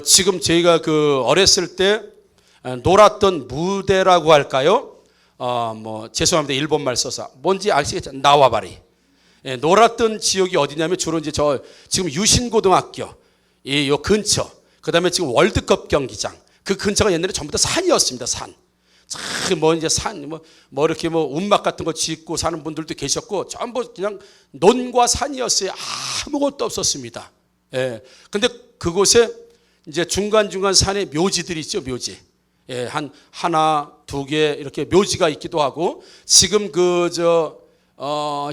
지금 저희가 그 어렸을 때 놀았던 무대라고 할까요? 죄송합니다. 일본말 써서. 뭔지 아시겠죠? 나와바리. 놀았던 지역이 어디냐면 주로 이제 지금 유신고등학교, 요 근처. 그 다음에 지금 월드컵 경기장. 그 근처가 옛날에 전부 다 산이었습니다. 산. 이제 이렇게 움막 같은 거 짓고 사는 분들도 계셨고, 전부 그냥 논과 산이었어요. 아무것도 없었습니다. 예. 근데 그곳에 이제 중간중간 산에 묘지들이 있죠, 묘지. 예, 하나, 두 개 이렇게 묘지가 있기도 하고, 지금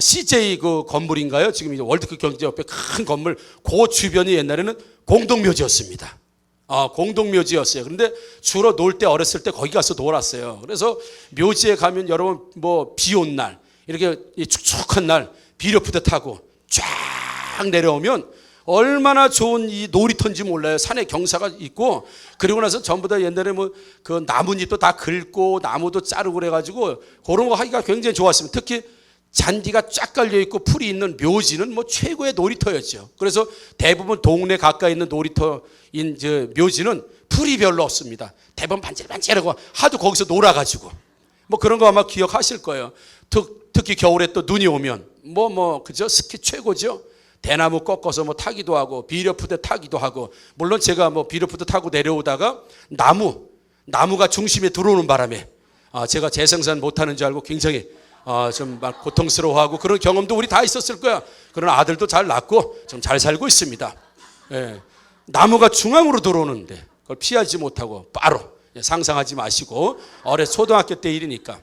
CJ 그 건물인가요? 지금 이제 월드컵 경기장 옆에 큰 건물, 그 주변이 옛날에는 공동묘지였습니다. 공동묘지였어요. 그런데 주로 놀 때 어렸을 때 거기 가서 놀았어요. 그래서 묘지에 가면 여러분 비 온 날, 이렇게 축축한 날 비료푸드 타고 쫙 내려오면 얼마나 좋은 이 놀이터인지 몰라요. 산에 경사가 있고, 그리고 나서 전부 다 옛날에 그 나뭇잎도 다 긁고 나무도 자르고 그래가지고 그런 거 하기가 굉장히 좋았습니다. 특히 잔디가 쫙 깔려 있고 풀이 있는 묘지는 최고의 놀이터였죠. 그래서 대부분 동네 가까이 있는 놀이터인 묘지는 풀이 별로 없습니다. 대부분 반질반질하고 하도 거기서 놀아가지고 그런 거 아마 기억하실 거예요. 특히 겨울에 또 눈이 오면 그죠? 스키 최고죠. 대나무 꺾어서 타기도 하고 비료푸드 타기도 하고, 물론 제가 비료푸드 타고 내려오다가 나무가 중심에 들어오는 바람에 제가 재생산 못하는 줄 알고 굉장히 좀 고통스러워하고 그런 경험도 우리 다 있었을 거야. 그런 아들도 잘 낳고 좀 잘 살고 있습니다. 예. 나무가 중앙으로 들어오는데 그걸 피하지 못하고 바로 상상하지 마시고, 초등학교 때 일이니까.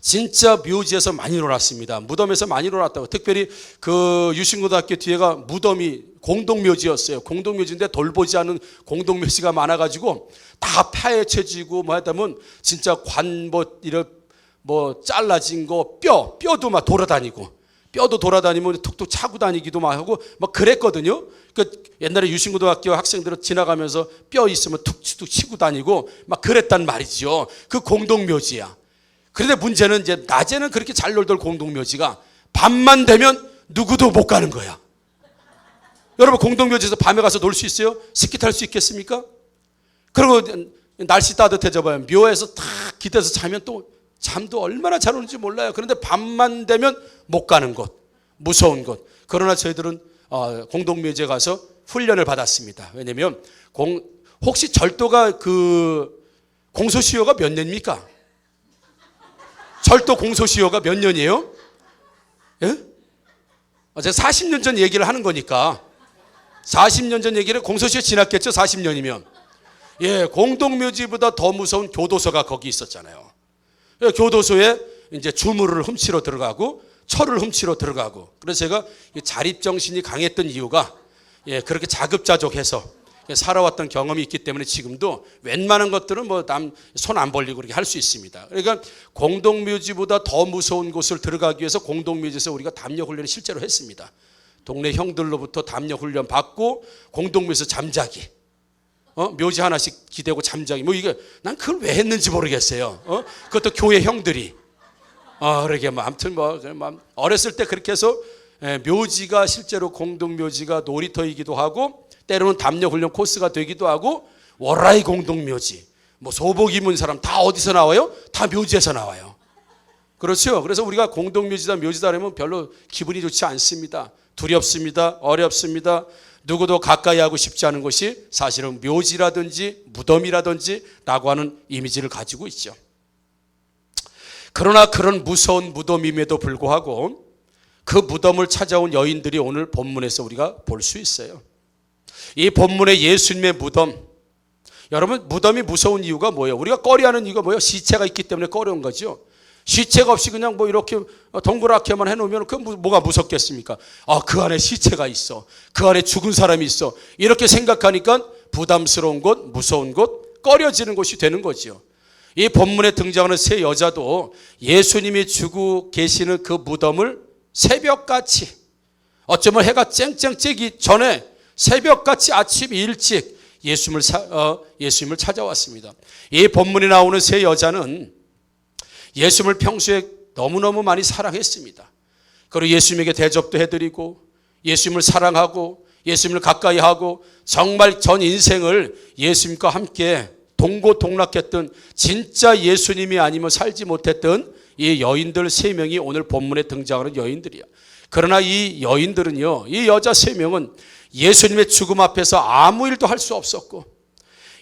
진짜 묘지에서 많이 놀았습니다. 무덤에서 많이 놀았다고. 특별히 그 유신고등학교 뒤에가 무덤이 공동묘지였어요. 공동묘지인데 돌보지 않은 공동묘지가 많아가지고 다 파헤쳐지고 하다면 진짜 잘라진 거 뼈도 막 돌아다니고, 뼈도 돌아다니면 툭툭 차고 다니기도 막 하고 그랬거든요. 옛날에 유신고등학교 학생들은 지나가면서 뼈 있으면 툭툭 치고 다니고 막 그랬단 말이죠. 그 공동묘지야. 그런데 문제는 이제 낮에는 그렇게 잘 놀던 공동묘지가 밤만 되면 누구도 못 가는 거야. 여러분, 공동묘지에서 밤에 가서 놀 수 있어요? 스키 탈 수 있겠습니까? 그리고 날씨 따뜻해져 봐요. 묘에서 탁 기대서 자면 또 잠도 얼마나 잘 오는지 몰라요. 그런데 밤만 되면 못 가는 곳, 무서운 곳. 그러나 저희들은 공동묘지에 가서 훈련을 받았습니다. 왜냐면 혹시 절도가 공소시효가 몇 년입니까? 절도 공소시효가 몇 년이에요? 예? 제가 40년 전 얘기를 하는 거니까 40년 전 얘기를 공소시효 지났겠죠? 40년이면. 예, 공동묘지보다 더 무서운 교도소가 거기 있었잖아요. 교도소에 이제 주물을 훔치러 들어가고 철을 훔치러 들어가고. 그래서 제가 자립정신이 강했던 이유가 그렇게 자급자족해서 살아왔던 경험이 있기 때문에 지금도 웬만한 것들은 남 손 안 벌리고 그렇게 할 수 있습니다. 그러니까 공동묘지보다 더 무서운 곳을 들어가기 위해서 공동묘지에서 우리가 담력 훈련을 실제로 했습니다. 동네 형들로부터 담력 훈련 받고 공동묘지에서 잠자기. 묘지 하나씩 기대고 잠자기. 난 그걸 왜 했는지 모르겠어요. 그것도 교회 형들이. 그러게 아무튼 어렸을 때 그렇게 해서 묘지가 실제로 공동묘지가 놀이터이기도 하고, 때로는 담력훈련 코스가 되기도 하고, 월라이 공동묘지, 소복 입은 사람 다 어디서 나와요? 다 묘지에서 나와요. 그렇죠? 그래서 우리가 공동묘지다 묘지다 그러면 별로 기분이 좋지 않습니다. 두렵습니다. 어렵습니다. 누구도 가까이 하고 싶지 않은 것이 사실은 묘지라든지 무덤이라든지 라고 하는 이미지를 가지고 있죠. 그러나 그런 무서운 무덤임에도 불구하고 그 무덤을 찾아온 여인들이 오늘 본문에서 우리가 볼 수 있어요. 이 본문의 예수님의 무덤, 여러분, 무덤이 무서운 이유가 뭐예요? 우리가 꺼려하는 이유가 뭐예요? 시체가 있기 때문에 꺼려운 거죠. 시체가 없이 그냥 이렇게 동그랗게만 해놓으면 그 뭐가 무섭겠습니까? 그 안에 시체가 있어, 그 안에 죽은 사람이 있어, 이렇게 생각하니까 부담스러운 곳, 무서운 곳, 꺼려지는 곳이 되는 거죠. 이 본문에 등장하는 세 여자도 예수님이 주고 계시는 그 무덤을 새벽같이, 어쩌면 해가 쨍쨍 찌기 전에 새벽같이 아침 일찍 예수님을 찾아왔습니다. 이 본문에 나오는 세 여자는 예수님을 평소에 너무너무 많이 사랑했습니다. 그리고 예수님에게 대접도 해드리고 예수님을 사랑하고 예수님을 가까이 하고 정말 전 인생을 예수님과 함께 동고동락했던 진짜 예수님이 아니면 살지 못했던 이 여인들 3명이 오늘 본문에 등장하는 여인들이야. 그러나 이 여인들은요, 이 여자 3명은 예수님의 죽음 앞에서 아무 일도 할 수 없었고,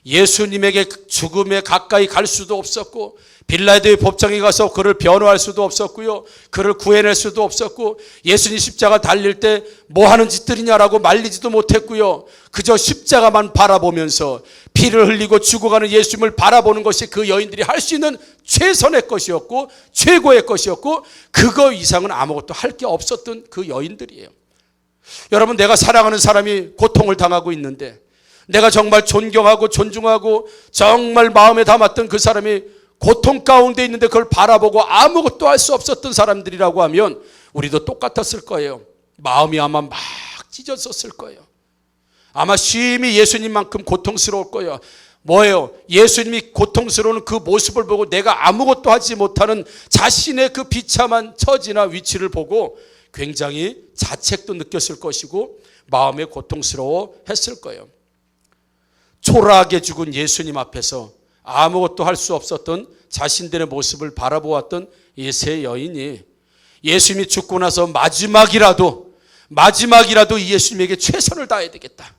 예수님에게 죽음에 가까이 갈 수도 없었고, 빌라도의 법정에 가서 그를 변호할 수도 없었고요, 그를 구해낼 수도 없었고, 예수님 십자가 달릴 때 뭐 하는 짓들이냐라고 말리지도 못했고요, 그저 십자가만 바라보면서 피를 흘리고 죽어가는 예수님을 바라보는 것이 그 여인들이 할 수 있는 최선의 것이었고 최고의 것이었고, 그거 이상은 아무것도 할 게 없었던 그 여인들이에요. 여러분, 내가 사랑하는 사람이 고통을 당하고 있는데, 내가 정말 존경하고 존중하고 정말 마음에 담았던 그 사람이 고통 가운데 있는데 그걸 바라보고 아무것도 할 수 없었던 사람들이라고 하면 우리도 똑같았을 거예요. 마음이 아마 막 찢어졌을 거예요. 아마 심히 예수님만큼 고통스러울 거예요. 뭐예요? 예수님이 고통스러운 그 모습을 보고 내가 아무것도 하지 못하는 자신의 그 비참한 처지나 위치를 보고 굉장히 자책도 느꼈을 것이고 마음에 고통스러워 했을 거예요. 초라하게 죽은 예수님 앞에서 아무것도 할 수 없었던 자신들의 모습을 바라보았던 이 3 여인이 예수님이 죽고 나서 마지막이라도 예수님에게 최선을 다해야 되겠다.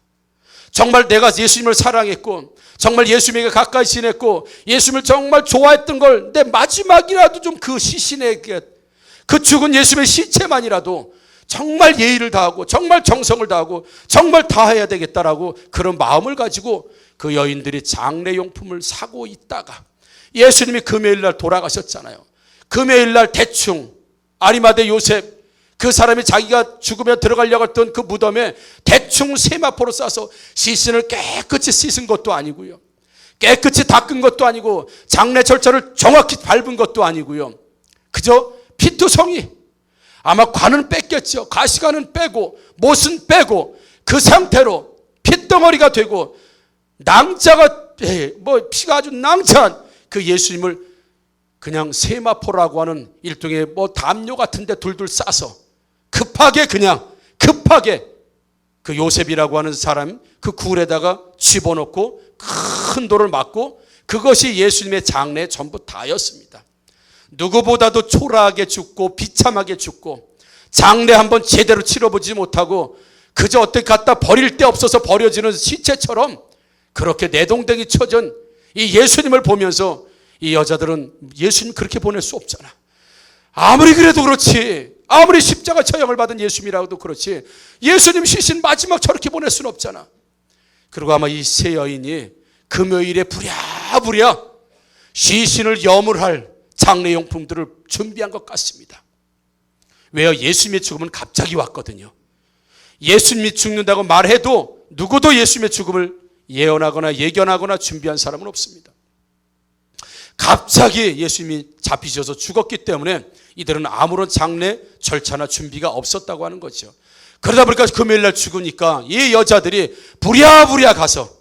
정말 내가 예수님을 사랑했고 정말 예수님에게 가까이 지냈고 예수님을 정말 좋아했던 걸 내 마지막이라도 좀 그 시신에게, 그 죽은 예수님의 시체만이라도 정말 예의를 다하고 정말 정성을 다하고 정말 다해야 되겠다라고 그런 마음을 가지고 그 여인들이 장례용품을 사고 있다가 예수님이 금요일날 돌아가셨잖아요. 금요일날 대충 아리마대 요셉, 그 사람이 자기가 죽으며 들어가려고 했던 그 무덤에 대충 세마포로 싸서 시신을 깨끗이 씻은 것도 아니고요, 깨끗이 닦은 것도 아니고 장례 절차를 정확히 밟은 것도 아니고요, 그저 피투성이, 아마 관은 뺐겠죠. 가시관은 빼고 못은 빼고 그 상태로 핏덩어리가 되고 낭자가 피가 아주 낭자한 그 예수님을 그냥 세마포라고 하는 일종의 담요 같은 데 둘둘 싸서 급하게 그 요셉이라고 하는 사람 그 굴에다가 집어넣고 큰 돌을 맞고, 그것이 예수님의 장례 전부 다였습니다. 누구보다도 초라하게 죽고 비참하게 죽고 장례 한번 제대로 치러보지 못하고 그저 어떻게 갖다 버릴 데 없어서 버려지는 시체처럼 그렇게 내동댕이 쳐진 이 예수님을 보면서 이 여자들은 예수님 그렇게 보낼 수 없잖아. 아무리 그래도 그렇지, 아무리 십자가 처형을 받은 예수님이라도 그렇지, 예수님 시신 마지막 저렇게 보낼 수는 없잖아. 그리고 아마 이 3 여인이 금요일에 부랴부랴 시신을 염을 장례용품들을 준비한 것 같습니다. 왜요? 예수님의 죽음은 갑자기 왔거든요. 예수님이 죽는다고 말해도 누구도 예수님의 죽음을 예언하거나 예견하거나 준비한 사람은 없습니다. 갑자기 예수님이 잡히셔서 죽었기 때문에 이들은 아무런 장례 절차나 준비가 없었다고 하는 거죠. 그러다 보니까 금요일날 죽으니까 이 여자들이 부랴부랴 가서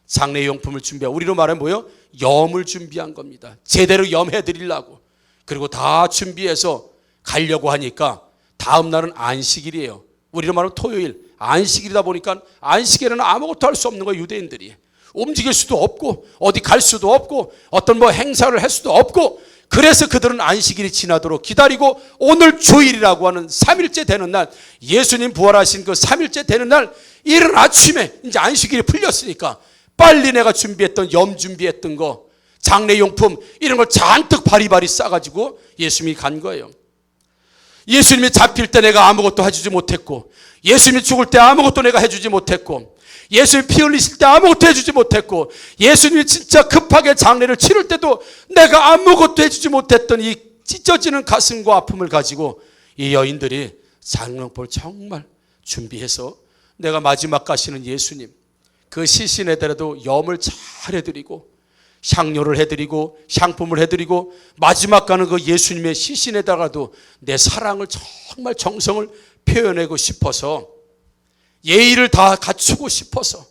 장례용품을 준비하고, 우리로 말하면 뭐예요? 염을 준비한 겁니다. 제대로 염해드리려고. 그리고 다 준비해서 가려고 하니까 다음 날은 안식일이에요. 우리로 말하면 토요일, 안식일이다 보니까 안식일에는 아무것도 할 수 없는 거예요. 유대인들이 움직일 수도 없고 어디 갈 수도 없고 어떤 행사를 할 수도 없고, 그래서 그들은 안식일이 지나도록 기다리고 오늘 주일이라고 하는 3일째 되는 날, 예수님 부활하신 그 3일째 되는 날 이른 아침에 이제 안식일이 풀렸으니까 빨리 내가 준비했던 염 준비했던 거, 장례용품 이런 걸 잔뜩 바리바리 싸가지고 예수님이 간 거예요. 예수님이 잡힐 때 내가 아무것도 해주지 못했고, 예수님이 죽을 때 아무것도 내가 해주지 못했고, 예수님이 피 흘리실 때 아무것도 해주지 못했고, 예수님이 진짜 급하게 장례를 치를 때도 내가 아무것도 해주지 못했던 이 찢어지는 가슴과 아픔을 가지고 이 여인들이 장례용품을 정말 준비해서 내가 마지막 가시는 예수님 그 시신에더라도 염을 잘 해드리고 향료를 해드리고 향품을 해드리고 마지막 가는 그 예수님의 시신에다가도 내 사랑을 정말 정성을 표현하고 싶어서, 예의를 다 갖추고 싶어서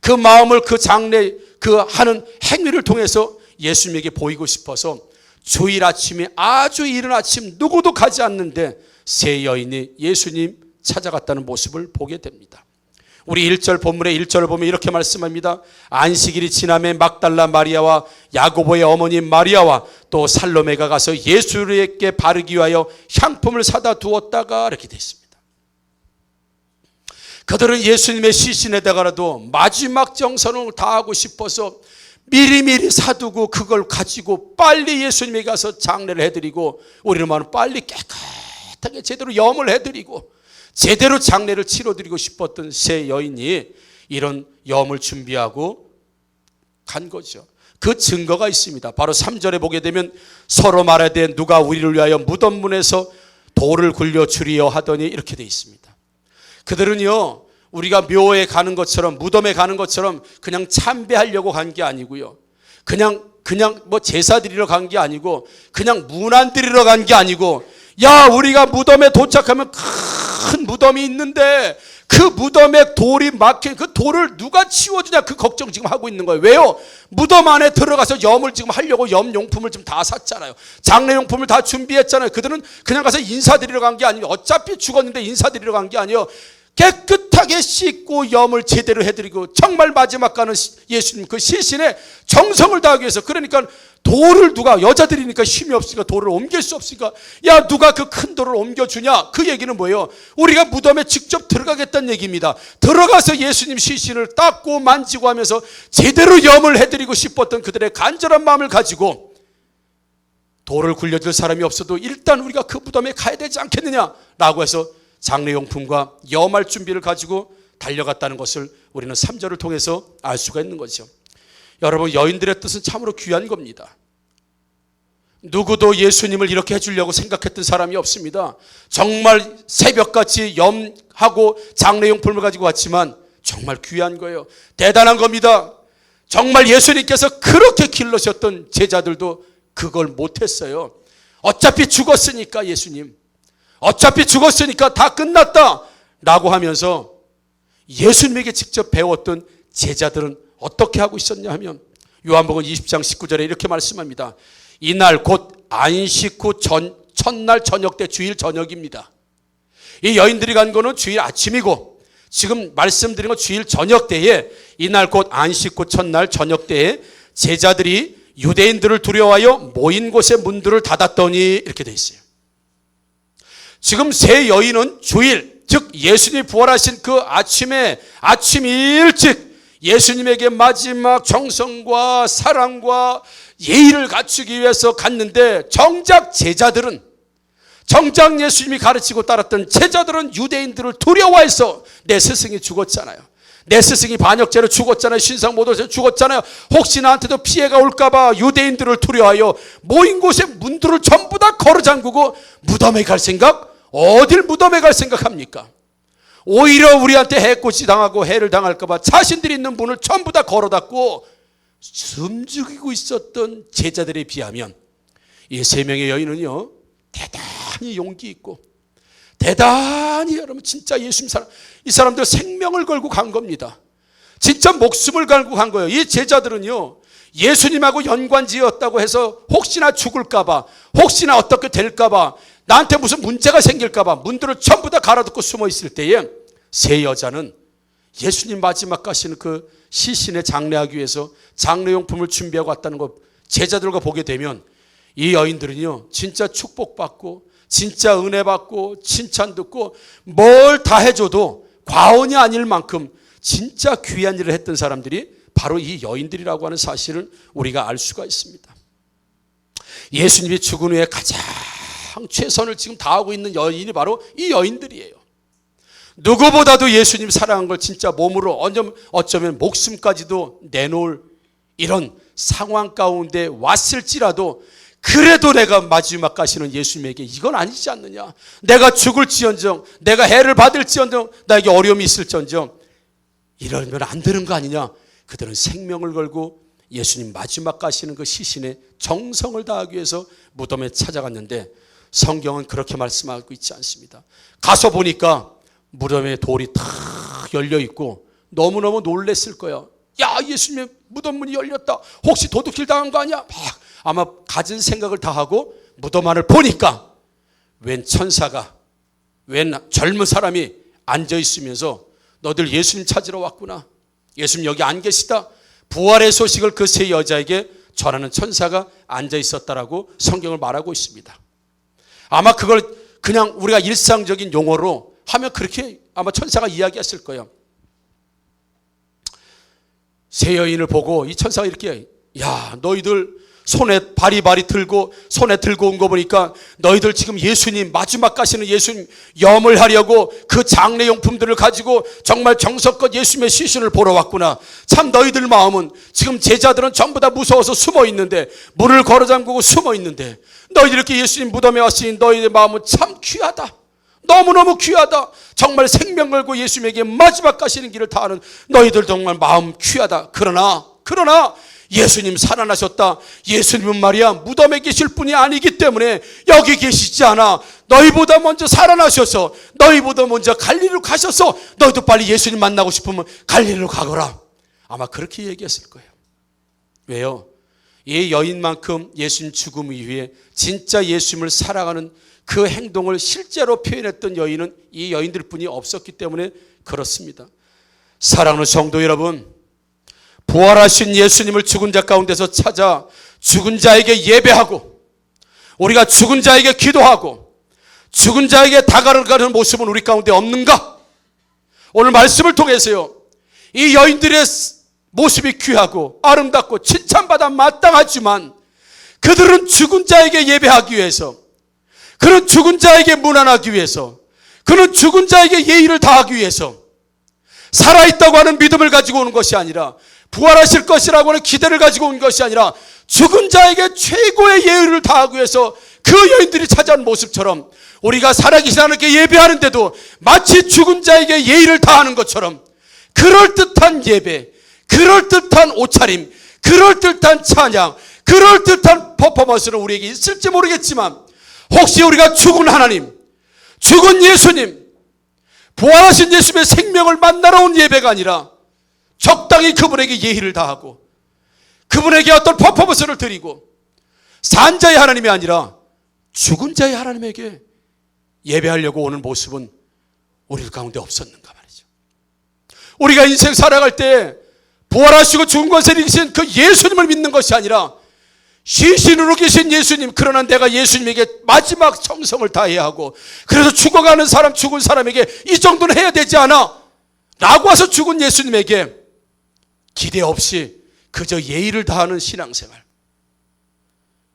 그 마음을 그 장례 그 하는 행위를 통해서 예수님에게 보이고 싶어서 주일 아침에 아주 이른 아침 누구도 가지 않는데 3 여인이 예수님 찾아갔다는 모습을 보게 됩니다. 우리 1절 본문의 1절을 보면 이렇게 말씀합니다. 안식일이 지남에 막달라 마리아와 야고보의 어머니 마리아와 또 살로메가 가서 예수에게 바르기 위하여 향품을 사다 두었다가 이렇게 되어 있습니다. 그들은 예수님의 시신에다가라도 마지막 정성을 다하고 싶어서 미리미리 사두고 그걸 가지고 빨리 예수님에게 가서 장례를 해드리고, 우리는 말은 빨리 깨끗하게 제대로 염을 해드리고 제대로 장례를 치러드리고 싶었던 세 여인이 이런 염을 준비하고 간 거죠. 그 증거가 있습니다. 바로 3절에 보게 되면 서로 말하되 누가 우리를 위하여 무덤 문에서 돌을 굴려 주리여 하더니 이렇게 되어 있습니다. 그들은요, 우리가 묘에 가는 것처럼, 무덤에 가는 것처럼 그냥 참배하려고 간 게 아니고요, 그냥 뭐 제사 드리러 간 게 아니고, 그냥 문안 드리러 간 게 아니고, 야, 우리가 무덤에 도착하면 큰 무덤이 있는데 그 무덤에 돌이 막힌 그 돌을 누가 치워주냐, 그 걱정 지금 하고 있는 거예요. 왜요? 무덤 안에 들어가서 염을 지금 하려고 염용품을 지금 다 샀잖아요. 장례용품을 다 준비했잖아요. 그들은 그냥 가서 인사드리러 간 게 아니에요. 어차피 죽었는데 인사드리러 간 게 아니에요. 깨끗하게 씻고 염을 제대로 해드리고 정말 마지막 가는 예수님 그 시신에 정성을 다하기 위해서, 그러니까 돌을 누가, 여자들이니까 힘이 없으니까 돌을 옮길 수 없으니까, 야, 누가 그 큰 돌을 옮겨주냐? 그 얘기는 뭐예요? 우리가 무덤에 직접 들어가겠다는 얘기입니다. 들어가서 예수님 시신을 닦고 만지고 하면서 제대로 염을 해드리고 싶었던 그들의 간절한 마음을 가지고, 돌을 굴려줄 사람이 없어도 일단 우리가 그 무덤에 가야 되지 않겠느냐라고 해서 장례용품과 염할 준비를 가지고 달려갔다는 것을 우리는 3절을 통해서 알 수가 있는 거죠. 여러분, 여인들의 뜻은 참으로 귀한 겁니다. 누구도 예수님을 이렇게 해주려고 생각했던 사람이 없습니다. 정말 새벽같이 염하고 장례용품을 가지고 왔지만 정말 귀한 거예요. 대단한 겁니다. 정말 예수님께서 그렇게 길러셨던 제자들도 그걸 못했어요. 어차피 죽었으니까, 예수님 어차피 죽었으니까 다 끝났다 라고 하면서 예수님에게 직접 배웠던 제자들은 어떻게 하고 있었냐 하면, 요한복음 20장 19절에 이렇게 말씀합니다. 이날 곧 안식 후 첫날 저녁 때, 주일 저녁입니다. 이 여인들이 간 거는 주일 아침이고, 지금 말씀드린 건 주일 저녁 때에, 이날 곧 안식 후 첫날 저녁 때에 제자들이 유대인들을 두려워하여 모인 곳의 문들을 닫았더니 이렇게 돼 있어요. 지금 세 여인은 주일, 즉 예수님이 부활하신 그 아침에, 아침 일찍 예수님에게 마지막 정성과 사랑과 예의를 갖추기 위해서 갔는데, 정작 제자들은, 정작 예수님이 가르치고 따랐던 제자들은 유대인들을 두려워해서, 내 스승이 죽었잖아요, 내 스승이 반역죄로 죽었잖아요, 신상모독죄로 죽었잖아요, 혹시 나한테도 피해가 올까봐 유대인들을 두려워하여 모인 곳의 문들을 전부 다 걸어 잠그고 무덤에 갈 생각? 어딜 무덤에 갈 생각합니까? 오히려 우리한테 해코지 당하고 해를 당할까봐 자신들이 있는 문을 전부 다 걸어 닫고 숨죽이고 있었던 제자들에 비하면, 이 세 명의 여인은요, 대단히 용기 있고, 대단히, 여러분 진짜 예수님 사람, 이 사람들 생명을 걸고 간 겁니다. 진짜 목숨을 걸고 간 거예요. 이 제자들은요, 예수님하고 연관지었다고 해서 혹시나 죽을까봐, 혹시나 어떻게 될까봐, 나한테 무슨 문제가 생길까봐 문들을 전부 다 갈아듣고 숨어 있을 때에, 세 여자는 예수님 마지막 가시는 그 시신에 장례하기 위해서 장례용품을 준비하고 왔다는 거 제자들과 보게 되면, 이 여인들은요, 진짜 축복받고 진짜 은혜 받고 칭찬 듣고 뭘 다 해줘도 과언이 아닐 만큼 진짜 귀한 일을 했던 사람들이 바로 이 여인들이라고 하는 사실을 우리가 알 수가 있습니다. 예수님이 죽은 후에 가장 최선을 지금 다하고 있는 여인이 바로 이 여인들이에요. 누구보다도 예수님 사랑한 걸 진짜 몸으로, 어쩌면 목숨까지도 내놓을 이런 상황 가운데 왔을지라도, 그래도 내가 마지막 가시는 예수님에게 이건 아니지 않느냐, 내가 죽을지언정, 내가 해를 받을지언정, 나에게 어려움이 있을지언정 이러면 안 되는 거 아니냐, 그들은 생명을 걸고 예수님 마지막 가시는 그 시신에 정성을 다하기 위해서 무덤에 찾아갔는데, 성경은 그렇게 말씀하고 있지 않습니다. 가서 보니까 무덤에 돌이 탁 열려 있고 너무너무 놀랬을 거야. 야, 예수님의 무덤 문이 열렸다, 혹시 도둑질 당한 거 아니야? 막 아마 가진 생각을 다 하고 무덤 안을 보니까 웬 천사가, 웬 젊은 사람이 앉아 있으면서 너희들 예수님 찾으러 왔구나. 예수님 여기 안 계시다. 부활의 소식을 그 세 여자에게 전하는 천사가 앉아 있었다라고 성경을 말하고 있습니다. 아마 그걸 그냥 우리가 일상적인 용어로 하면 그렇게 아마 천사가 이야기했을 거예요. 세 여인을 보고 이 천사가 이렇게, 야, 너희들 손에 바리바리 들고 손에 들고 온 거 보니까 너희들 지금 예수님, 마지막 가시는 예수님 염을 하려고 그 장례용품들을 가지고 정말 정성껏 예수님의 시신을 보러 왔구나. 참 너희들 마음은, 지금 제자들은 전부 다 무서워서 숨어 있는데, 문을 걸어 잠그고 숨어 있는데, 너희들 이렇게 예수님 무덤에 왔으니 너희들 마음은 참 귀하다. 너무너무 귀하다. 정말 생명 걸고 예수님에게 마지막 가시는 길을 다하는 너희들 정말 마음 귀하다. 그러나 예수님 살아나셨다. 예수님은 말이야 무덤에 계실 분이 아니기 때문에 여기 계시지 않아. 너희보다 먼저 살아나셔서 너희보다 먼저 갈릴리로 가셔서 너희도 빨리 예수님 만나고 싶으면 갈릴리로 가거라. 아마 그렇게 얘기했을 거예요. 왜요? 이 여인만큼 예수님 죽음 이후에 진짜 예수님을 사랑하는 그 행동을 실제로 표현했던 여인은 이 여인들 뿐이 없었기 때문에 그렇습니다. 사랑하는 성도 여러분, 부활하신 예수님을 죽은 자 가운데서 찾아 죽은 자에게 예배하고, 우리가 죽은 자에게 기도하고 죽은 자에게 다가가는 모습은 우리 가운데 없는가? 오늘 말씀을 통해서요, 이 여인들의 모습이 귀하고 아름답고 칭찬받아 마땅하지만 그들은 죽은 자에게 예배하기 위해서, 그는 죽은 자에게 문안하기 위해서, 그는 죽은 자에게 예의를 다하기 위해서 살아있다고 하는 믿음을 가지고 오는 것이 아니라, 부활하실 것이라고 하는 기대를 가지고 온 것이 아니라 죽은 자에게 최고의 예의를 다하기 위해서 그 여인들이 찾아온 모습처럼 우리가 살아계신 하나님께 예배하는데도 마치 죽은 자에게 예의를 다하는 것처럼 그럴듯한 예배, 그럴듯한 옷차림, 그럴듯한 찬양, 그럴듯한 퍼포먼스는 우리에게 있을지 모르겠지만, 혹시 우리가 죽은 하나님, 죽은 예수님, 부활하신 예수님의 생명을 만나러 온 예배가 아니라 적당히 그분에게 예의를 다하고 그분에게 어떤 퍼포먼스를 드리고 산 자의 하나님이 아니라 죽은 자의 하나님에게 예배하려고 오는 모습은 우리 가운데 없었는가 말이죠. 우리가 인생 살아갈 때 부활하시고 죽은 것에 이기신 그 예수님을 믿는 것이 아니라 시신으로 계신 예수님, 그러나 내가 예수님에게 마지막 정성을 다해야 하고, 그래서 죽어가는 사람, 죽은 사람에게 이 정도는 해야 되지 않아? 라고 해서 죽은 예수님에게 기대 없이 그저 예의를 다하는 신앙생활.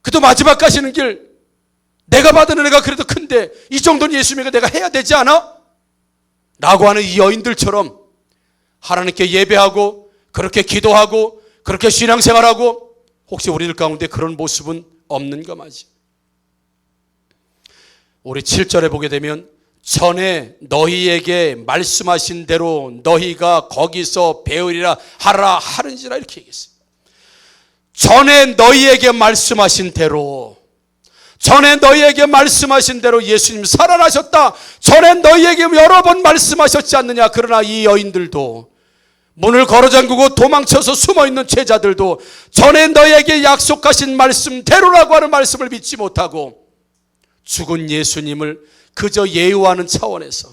그도 마지막 가시는 길, 내가 받은 은혜가 그래도 큰데 이 정도는 예수님에게 내가 해야 되지 않아? 라고 하는 이 여인들처럼 하나님께 예배하고 그렇게 기도하고 그렇게 신앙생활하고, 혹시 우리들 가운데 그런 모습은 없는가 말이지. 우리 7절에 보게 되면 전에 너희에게 말씀하신 대로 너희가 거기서 배우리라 하라 하는지라 이렇게 얘기했어요. 전에 너희에게 말씀하신 대로, 전에 너희에게 말씀하신 대로 예수님 살아나셨다. 전에 너희에게 여러 번 말씀하셨지 않느냐. 그러나 이 여인들도, 문을 걸어 잠그고 도망쳐서 숨어있는 제자들도 전에 너희에게 약속하신 말씀대로라고 하는 말씀을 믿지 못하고 죽은 예수님을 그저 예우하는 차원에서,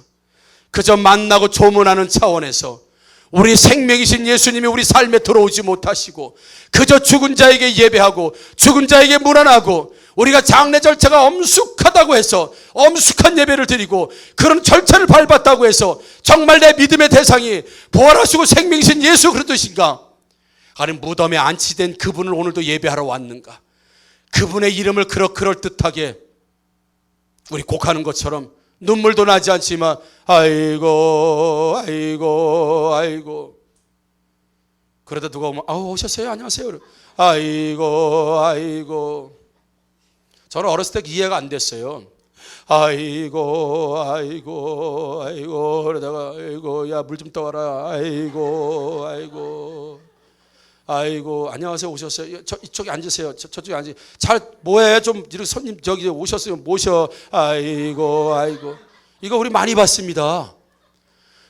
그저 만나고 조문하는 차원에서 우리 생명이신 예수님이 우리 삶에 들어오지 못하시고 그저 죽은 자에게 예배하고 죽은 자에게 문안하고, 우리가 장례 절차가 엄숙하다고 해서 엄숙한 예배를 드리고 그런 절차를 밟았다고 해서 정말 내 믿음의 대상이 부활하시고 생명이신 예수 그리스도신가? 아니면 무덤에 안치된 그분을 오늘도 예배하러 왔는가? 그분의 이름을 그럴듯하게 우리 곡하는 것처럼 눈물도 나지 않지만 아이고 아이고 아이고, 그러다 누가 오면 오셨어요? 안녕하세요. 아이고 아이고. 저는 어렸을 때 이해가 안 됐어요. 아이고 아이고 아이고 그러다가 아이고 야 물 좀 떠와라. 아이고 아이고 아이고 안녕하세요 오셨어요. 이쪽에 앉으세요. 저쪽에 앉으세요. 잘 뭐해 좀 이렇게 손님 저기 오셨어요 모셔. 아이고 아이고. 이거 우리 많이 봤습니다.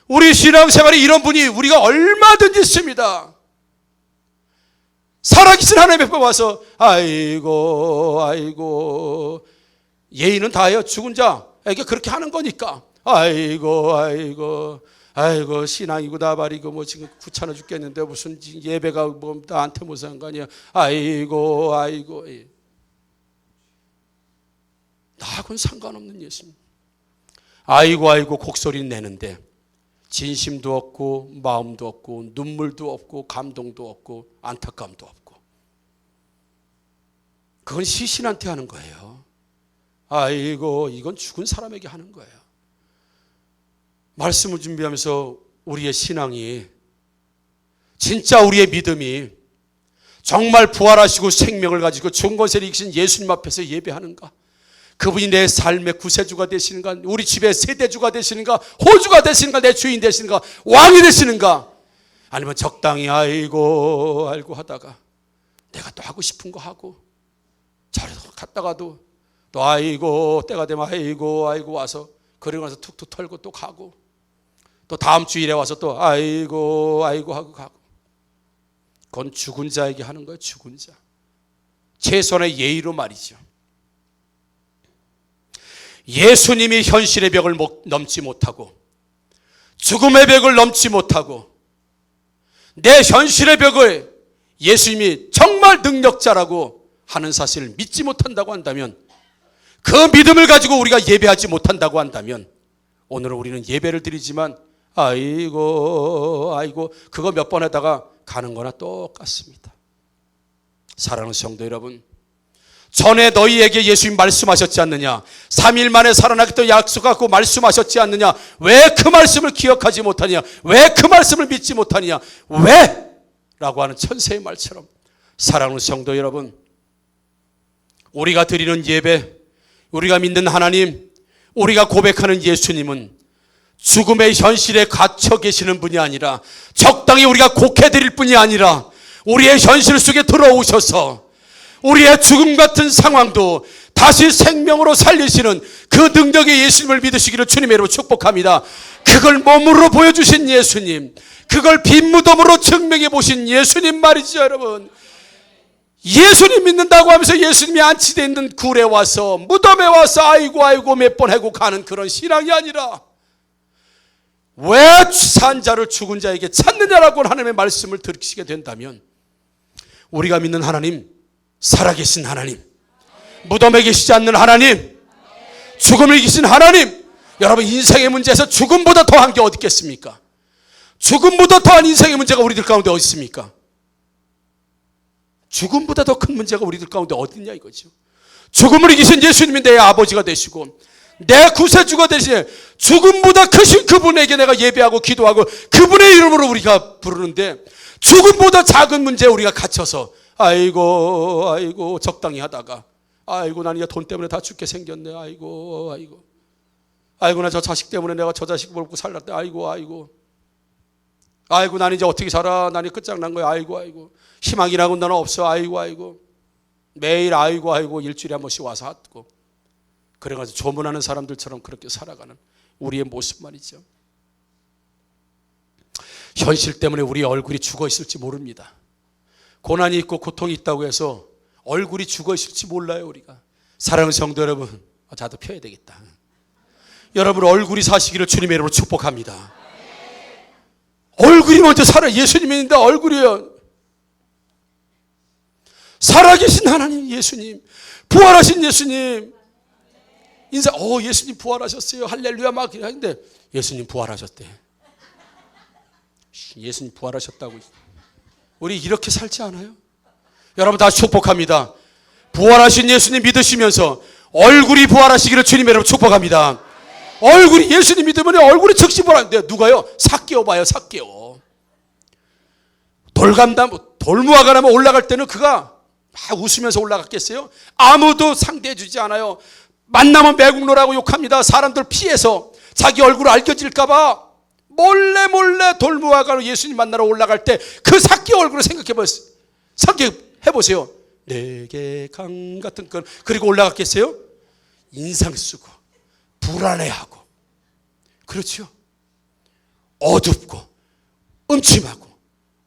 우리 신앙생활에 이런 분이 우리가 얼마든지 있습니다. 살아계신 하나님 앞에 와서 아이고 아이고, 예의는 다해요. 죽은 자에게 그렇게 하는 거니까 아이고 아이고 아이고 신앙이고 나발이고 뭐 지금 귀찮아 죽겠는데 무슨 예배가 뭐 나한테 무슨 상관이야. 아이고 나하고는 상관없는 예수님. 아이고 곡소리 내는데 진심도 없고 마음도 없고 눈물도 없고 감동도 없고 안타까움도 없고, 그건 시신한테 하는 거예요. 아이고 이건 죽은 사람에게 하는 거예요. 말씀을 준비하면서 우리의 신앙이, 진짜 우리의 믿음이 정말 부활하시고 생명을 가지고 죽은 것을 이기신 예수님 앞에서 예배하는가? 그분이 내 삶의 구세주가 되시는가? 우리 집의 세대주가 되시는가? 호주가 되시는가? 내 주인 되시는가? 왕이 되시는가? 아니면 적당히 아이고 하다가 내가 또 하고 싶은 거 하고 저리 갔다가도 또 아이고 때가 되면 아이고 와서 그리고 나서 툭툭 털고 또 가고, 또 다음 주일에 와서 또 아이고 하고 가고. 그건 죽은 자에게 하는 거예요. 죽은 자. 최소한의 예의로 말이죠. 예수님이 현실의 벽을 넘지 못하고 죽음의 벽을 넘지 못하고 내 현실의 벽을 예수님이 정말 능력자라고 하는 사실을 믿지 못한다고 한다면, 그 믿음을 가지고 우리가 예배하지 못한다고 한다면, 오늘은 우리는 예배를 드리지만 아이고 그거 몇 번 하다가 가는 거나 똑같습니다. 사랑하는 성도 여러분, 전에 너희에게 예수님 말씀하셨지 않느냐? 3일 만에 살아나겠다고 약속하고 말씀하셨지 않느냐? 왜 그 말씀을 기억하지 못하느냐? 왜 그 말씀을 믿지 못하느냐? 왜? 라고 하는 천세의 말처럼, 사랑하는 성도 여러분, 우리가 드리는 예배, 우리가 믿는 하나님, 우리가 고백하는 예수님은 죽음의 현실에 갇혀 계시는 분이 아니라, 적당히 우리가 곡해드릴 뿐이 아니라 우리의 현실 속에 들어오셔서 우리의 죽음 같은 상황도 다시 생명으로 살리시는 그 능력의 예수님을 믿으시기를 주님의 이름으로 축복합니다. 그걸 몸으로 보여주신 예수님, 그걸 빈무덤으로 증명해 보신 예수님 말이죠. 여러분, 예수님 믿는다고 하면서 예수님이 안치되어 있는 굴에 와서, 무덤에 와서 아이고 몇 번 하고 가는 그런 신앙이 아니라, 왜 산 자를 죽은 자에게 찾느냐라고 하나님의 말씀을 들으시게 된다면, 우리가 믿는 하나님, 살아계신 하나님, 무덤에 계시지 않는 하나님, 죽음을 이기신 하나님. 여러분, 인생의 문제에서 죽음보다 더한 게 어디 있겠습니까? 죽음보다 더한 인생의 문제가 우리들 가운데 어디 있습니까? 죽음보다 더 큰 문제가 우리들 가운데 어디 있냐 이거죠. 죽음을 이기신 예수님이 내 아버지가 되시고 내 구세주가 되시니, 죽음보다 크신 그분에게 내가 예배하고 기도하고 그분의 이름으로 우리가 부르는데, 죽음보다 작은 문제에 우리가 갇혀서 아이고 적당히 하다가 아이고 난 이제 돈 때문에 다 죽게 생겼네. 아이고 나 저 자식 때문에 내가 저 자식 먹고 살랐대. 아이고 난 이제 어떻게 살아. 난 끝장난 거야. 아이고 희망이라고 나는 없어. 아이고 매일 아이고 일주일에 한 번씩 와서 하고, 그래가지고 조문하는 사람들처럼 그렇게 살아가는 우리의 모습 말이죠. 현실 때문에 우리의 얼굴이 죽어 있을지 모릅니다. 고난이 있고 고통이 있다고 해서 얼굴이 죽어 있을지 몰라요. 우리가. 사랑하는 성도 여러분, 자도 펴야 되겠다. 여러분 얼굴이 사시기를 주님의 이름으로 축복합니다. 얼굴이 먼저 살아. 예수님이 있는데 얼굴이요. 살아계신 하나님 예수님, 부활하신 예수님, 인사, 예수님 부활하셨어요. 할렐루야 막 하는데 예수님 부활하셨대. 예수님 부활하셨다고. 우리 이렇게 살지 않아요? 여러분 다 축복합니다. 부활하신 예수님 믿으시면서 얼굴이 부활하시기를 주님의 이름으로 축복합니다. 얼굴이, 예수님 믿으면 얼굴이 즉시 부활하는데, 누가요? 삭개오 봐요. 삭개오. 돌무화가 나면 올라갈 때는 그가 막 웃으면서 올라갔겠어요? 아무도 상대해 주지 않아요. 만나면 매국노라고 욕합니다. 사람들 피해서 자기 얼굴 알겨질까 봐 몰래 돌무화과로 예수님 만나러 올라갈 때 그 삭개 얼굴을 생각해보세요. 내게 강 같은 건, 그리고 올라갔겠어요? 인상 쓰고 불안해하고, 그렇죠? 어둡고 음침하고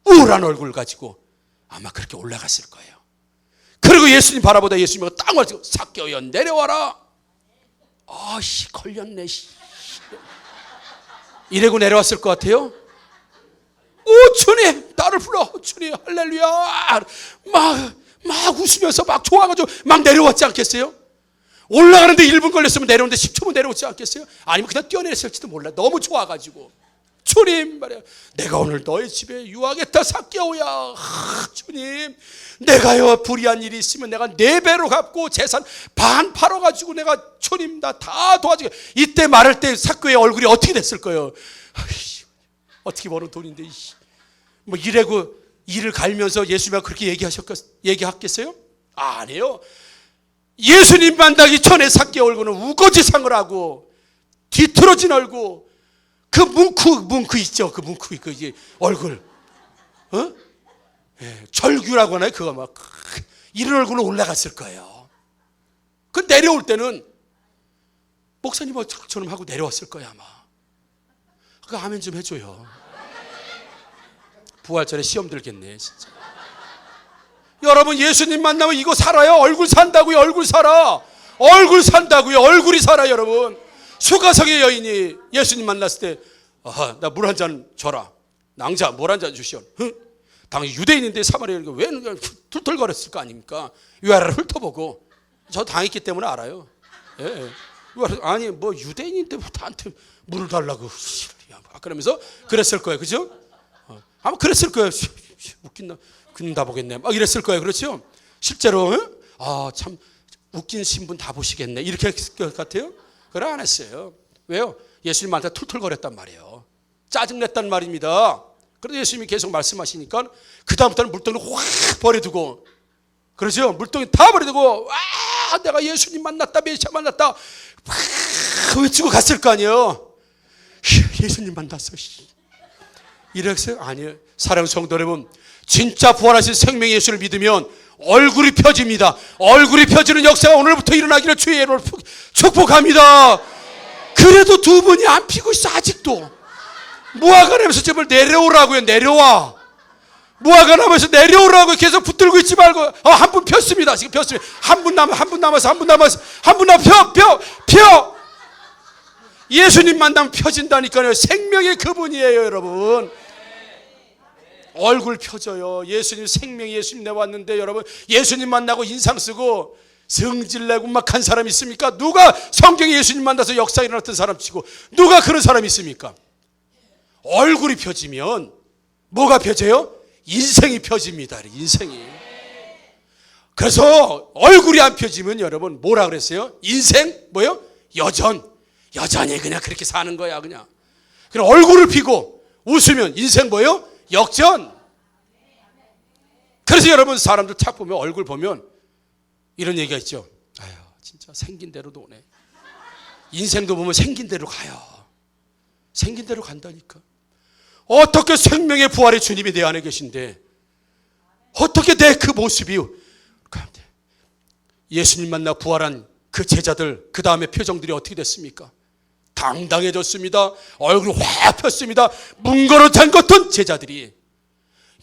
우울한 얼굴 가지고 아마 그렇게 올라갔을 거예요. 그리고 예수님 바라보다 예수님이 땅을 가지고 삭개오여 내려와라. 걸렸네. 이래고 내려왔을 것 같아요? 오 주님 나를 불러 주님 할렐루야 막 웃으면서 막 좋아가지고 막 내려왔지 않겠어요? 올라가는데 1분 걸렸으면 내려오는데 10초면 내려오지 않겠어요? 아니면 그냥 뛰어내렸을지도 몰라. 너무 좋아가지고 주님 말이야 내가 오늘 너의 집에 유하겠다 삭개오야. 주님 내가요 불의한 일이 있으면 내가 4배로 갚고 재산 반 팔아가지고 내가 주님 나 다 도와주게. 이때 말할 때 삭개오의 얼굴이 어떻게 됐을 거예요? 어떻게 버는 돈인데 뭐 이래고 이를 갈면서 예수님이 그렇게 얘기하겠어요? 아니에요. 예수님 만나기 전에 삭개오 얼굴은 우거지상을 하고 뒤틀어진 얼굴 그 뭉크 있죠. 그 뭉크 그 얼굴 절규라고 하나요? 그거 막 이런 얼굴로 올라갔을 거예요. 그 내려올 때는 목사님 저처럼 하고 내려왔을 거야 아마. 그 아멘 좀 해줘요. 부활절에 시험 들겠네 진짜. 여러분 예수님 만나면 이거 살아요. 얼굴 산다고요. 얼굴 살아. 얼굴 산다고요. 얼굴이 살아 여러분. 수가성의 여인이 예수님 만났을 때 나 물 한 잔 줘라. 낭자 물 한 잔 주시오. 당연히 유대인인데 사마리아인가 왜 툴툴거렸을 거 아닙니까? 위아래를 훑어보고 저 당했기 때문에 알아요. 예. 아니 뭐 유대인인데 나한테 물을 달라고 그러면서 그랬을 거예요. 그죠? 아마 그랬을 거예요. 웃긴다. 다 보겠네. 막 이랬을 거예요. 그렇죠? 실제로 참 웃긴 신분 다 보시겠네. 이렇게 했을 것 같아요. 그래 안 했어요. 왜요? 예수님한테 툴툴거렸단 말이에요. 짜증냈단 말입니다. 그래도 예수님이 계속 말씀하시니까 그 다음부터는 물동이를 확 버려두고 그러죠? 물동이 다 버려두고 와 내가 예수님 만났다 메시아 만났다 확 외치고 갔을 거 아니에요. 예수님 만났어. 이랬어요? 아니에요. 사랑하는 성도 여러분 진짜 부활하신 생명의 예수를 믿으면 얼굴이 펴집니다. 얼굴이 펴지는 역사가 오늘부터 일어나기를 주의 이름으로 축복합니다. 그래도 두 분이 안 피고 있어 아직도. 무화과나무에서 제발 내려오라고요. 내려와. 무화과나무에서 내려오라고 계속 붙들고 있지 말고 한 분 폈습니다. 지금 폈습니다. 한 분 남아서 펴. 예수님 만나면 펴진다니까요. 생명의 그분이에요 여러분. 얼굴 펴져요. 예수님 생명 예수님 내왔는데 여러분 예수님 만나고 인상 쓰고 성질내고 막 한 사람 있습니까? 누가 성경에 예수님 만나서 역사 일어났던 사람 치고 누가 그런 사람이 있습니까? 얼굴이 펴지면 뭐가 펴져요? 인생이 펴집니다. 인생이. 그래서 얼굴이 안 펴지면 여러분 뭐라 그랬어요? 인생 뭐요? 여전히 그냥 그렇게 사는 거야 그냥. 그냥 얼굴을 피고 웃으면 인생 뭐요? 역전. 그래서 여러분 사람들 탁 보면 얼굴 보면 이런 얘기가 있죠. 아유 진짜 생긴 대로 도네. 인생도 보면 생긴 대로 가요. 생긴 대로 간다니까. 어떻게 생명의 부활의 주님이 내 안에 계신데 어떻게 내 그 모습이 예수님 만나 부활한 그 제자들 그 다음에 표정들이 어떻게 됐습니까? 당당해졌습니다. 얼굴이 확 폈습니다. 문거릇한 것던 제자들이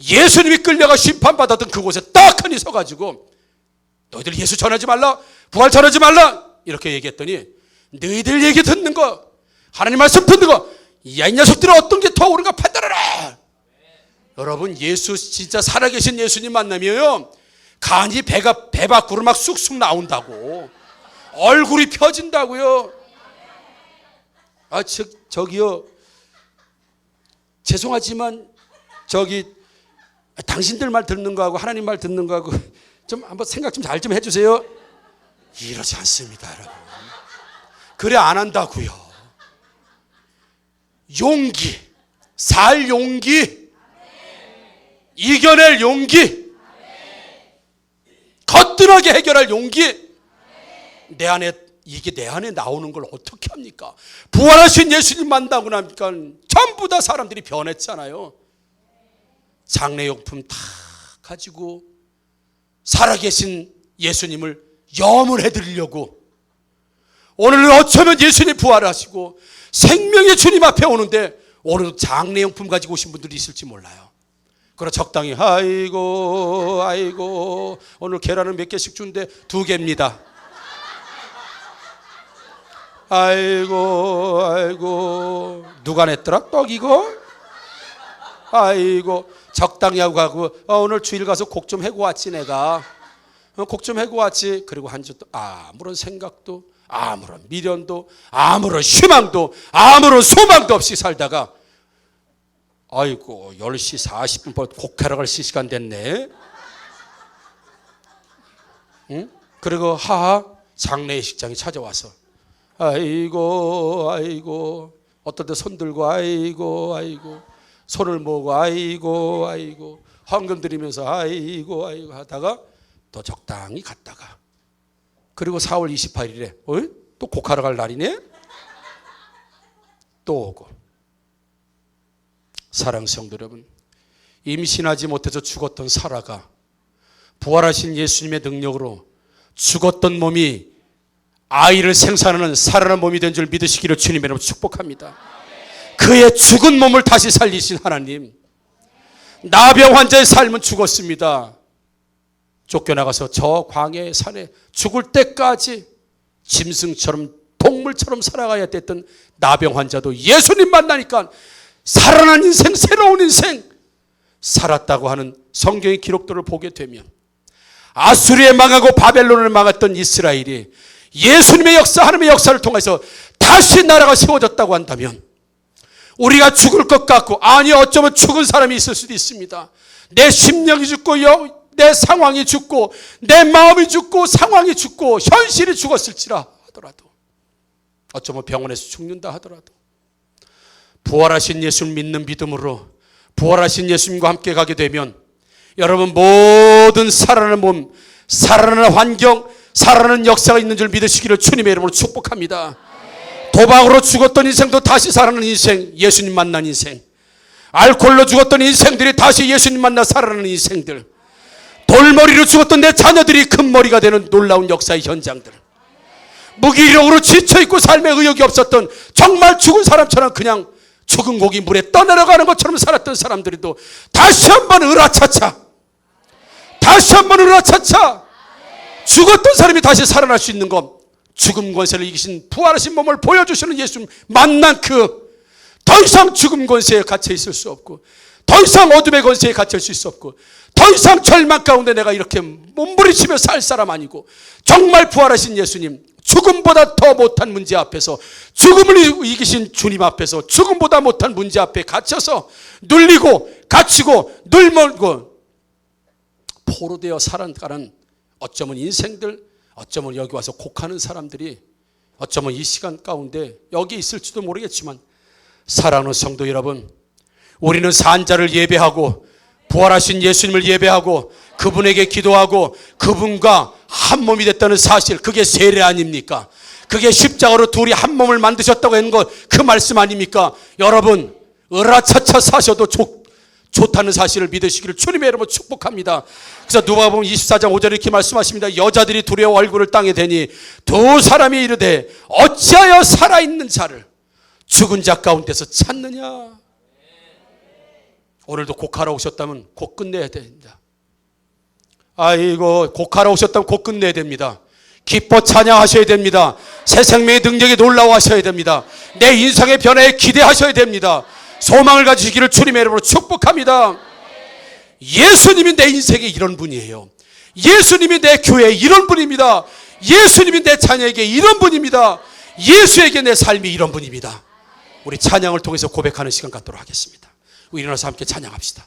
예수님이 끌려가 심판받았던 그곳에 딱하니 서가지고 너희들 예수 전하지 말라 부활 전하지 말라 이렇게 얘기했더니 너희들 얘기 듣는 거 하나님 말씀 듣는 거 야 이 녀석들은 어떤 게 더 옳은가 판단하라. 여러분 예수 진짜 살아계신 예수님 만나면요 간이 배 밖으로 막 쑥쑥 나온다고. 얼굴이 펴진다고요. 저기요 죄송하지만 당신들 말 듣는 거하고 하나님 말 듣는 거하고 좀 한번 생각 좀 잘 좀 해주세요. 이러지 않습니다 여러분. 그래 안 한다고요. 용기, 살 용기, 이겨낼 용기, 거뜬하게 해결할 용기. 이게 내 안에 나오는 걸 어떻게 합니까? 부활하신 예수님 만나고 나니까 전부 다 사람들이 변했잖아요. 장례용품 다 가지고 살아계신 예수님을 염을 해드리려고 오늘은 어쩌면 예수님 부활하시고 생명의 주님 앞에 오는데 오늘도 장례용품 가지고 오신 분들이 있을지 몰라요. 그러나 적당히 아이고 오늘 계란은 몇 개씩 주는데 2개입니다. 아이고 아이고 누가 냈더라 떡 이거? 아이고 적당히 하고 가고 오늘 주일 가서 곡 좀 해고 왔지 내가. 곡 좀 해고 왔지. 그리고 한 주 또 아무런 생각도 아무런 미련도 아무런 희망도 아무런 소망도 없이 살다가 아이고 10시 40분 곡하러 갈 시간 됐네. 응? 그리고 하하 장례식장에 찾아와서 아이고 아이고 어떨 때 손 들고 아이고 아이고 손을 모으고 아이고 아이고 헌금 드리면서 아이고 아이고 하다가 더 적당히 갔다가 그리고 4월 28일에 또 곡하러 갈 날이네. 또 오고. 사랑하는 성도 여러분, 임신하지 못해서 죽었던 사라가 부활하신 예수님의 능력으로 죽었던 몸이 아이를 생산하는 살아난 몸이 된 줄 믿으시기를 주님의 이름으로 축복합니다. 그의 죽은 몸을 다시 살리신 하나님. 나병 환자의 삶은 죽었습니다. 쫓겨나가서 저 광야의 산에 죽을 때까지 짐승처럼 동물처럼 살아가야 됐던 나병 환자도 예수님 만나니까 살아난 인생, 새로운 인생 살았다고 하는 성경의 기록들을 보게 되면 아수르에 망하고 바벨론을 망했던 이스라엘이 예수님의 역사, 하나님의 역사를 통해서 다시 나라가 세워졌다고 한다면 우리가 죽을 것 같고 아니 어쩌면 죽은 사람이 있을 수도 있습니다. 내 심령이 죽고 내 상황이 죽고 내 마음이 죽고 상황이 죽고 현실이 죽었을지라 하더라도 어쩌면 병원에서 죽는다 하더라도 부활하신 예수를 믿는 믿음으로 부활하신 예수님과 함께 가게 되면 여러분 모든 살아나는 몸, 살아나는 환경, 살아나는 역사가 있는 줄 믿으시기를 주님의 이름으로 축복합니다. 도박으로 죽었던 인생도 다시 살아나는 인생, 예수님 만난 인생. 알코올로 죽었던 인생들이 다시 예수님 만나 살아나는 인생들. 돌머리로 죽었던 내 자녀들이 큰 머리가 되는 놀라운 역사의 현장들. 무기력으로 지쳐있고 삶에 의욕이 없었던 정말 죽은 사람처럼 그냥 죽은 고기 물에 떠내려가는 것처럼 살았던 사람들도 다시 한번 으라차차 죽었던 사람이 다시 살아날 수 있는 것, 죽음 권세를 이기신 부활하신 몸을 보여주시는 예수님 만난 더 이상 죽음 권세에 갇혀 있을 수 없고 더 이상 어둠의 권세에 갇혀 있을 수 없고 더 이상 절망 가운데 내가 이렇게 몸부림치며 살 사람 아니고 정말 부활하신 예수님, 죽음보다 더 못한 문제 앞에서 죽음을 이기신 주님 앞에서 죽음보다 못한 문제 앞에 갇혀서 눌리고 갇히고 눌멀고 포로되어 살아가는 어쩌면 인생들, 어쩌면 여기 와서 곡하는 사람들이 어쩌면 이 시간 가운데 여기 있을지도 모르겠지만 사랑하는 성도 여러분, 우리는 산자를 예배하고 부활하신 예수님을 예배하고 그분에게 기도하고 그분과 한 몸이 됐다는 사실, 그게 세례 아닙니까? 그게 십자가로 둘이 한 몸을 만드셨다고 하는 것, 그 말씀 아닙니까? 여러분 으라차차 사셔도 좋다는 사실을 믿으시기를 주님의 이름으로 축복합니다. 그래서 누가복음 24장 5절에 이렇게 말씀하십니다. 여자들이 두려워 얼굴을 땅에 대니 두 사람이 이르되 어찌하여 살아있는 자를 죽은 자 가운데서 찾느냐. 오늘도 곡하러 오셨다면 곡 끝내야 됩니다. 아이고 곡하러 오셨다면 곡 끝내야 됩니다. 기뻐 찬양하셔야 됩니다. 새 생명의 능력에 놀라워하셔야 됩니다. 내 인생의 변화에 기대하셔야 됩니다. 소망을 가지시기를 주님의 이름으로 축복합니다. 예수님이 내 인생에 이런 분이에요. 예수님이 내 교회에 이런 분입니다. 예수님이 내 자녀에게 이런 분입니다. 예수에게 내 삶이 이런 분입니다. 우리 찬양을 통해서 고백하는 시간 갖도록 하겠습니다. 우리 일어나서 함께 찬양합시다.